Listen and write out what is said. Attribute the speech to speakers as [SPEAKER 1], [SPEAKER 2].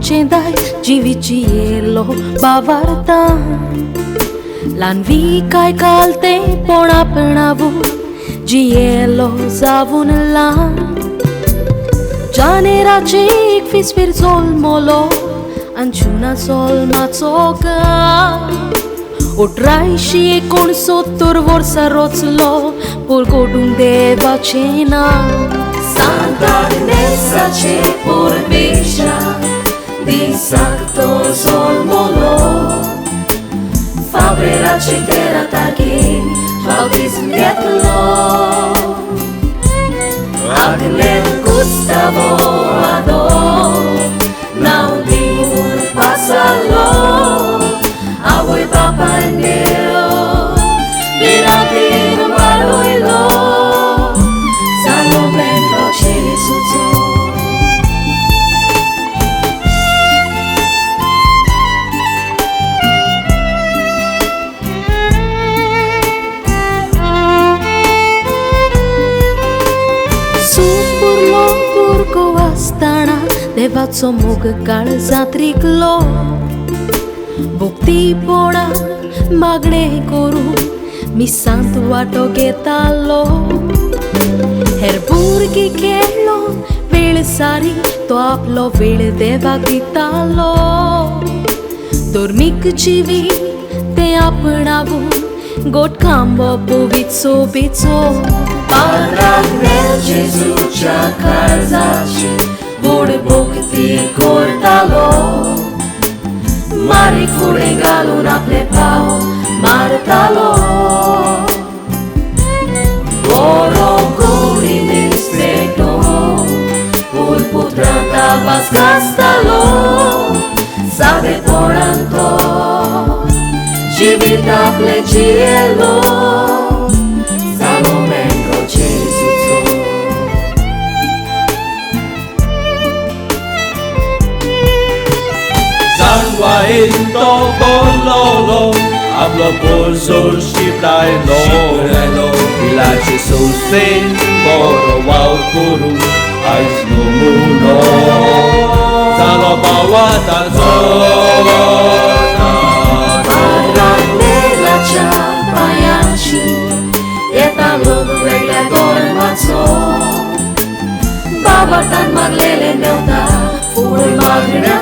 [SPEAKER 1] cendai GVCelo bavarta Lanvi kai kalte pona penavu Gielo zavun la Janera cik fispir zol molo Anciuna sol mazoka Utrai și con sottor vorsa roțlo Polgodum deva cena Santa Nessa ce vorbeșa Din sacto sol molo Fabrera ce terra taghe Bautism dietlo Agle Gustavo ador Now dimur pasalo Awoi papa nero Biratin baloilo Salomendo cele suzo Supurlo burgo astana Devaco mog काळ जात्रिकलो भक्ती पोळा मागणे करू मी सांत वाटो घेतालो हेर भुरगी खेळलो वेळ सारी तो आपलो वेळ देवाक दितालो धर्मीक जिवी ते आपणावून गोट खांबो बिचो बिचो पाराक नेल जेजूच्या काळजाची गोड भक्ती करतालो Mari fure galun apne pao martalo Oro guri ministreto Ul putranta vas gastalo Sade poranto Jivita plegielo Salomendo Gesuzzo
[SPEAKER 2] Guaito cololo Hablo por sol și prailo Ilace sus ven Moro wau kuru Ais no muno Salo bawa tanzona
[SPEAKER 1] Parane la champayachi Eta lodu regle dormazo Baba tan maglele neuta Fui magre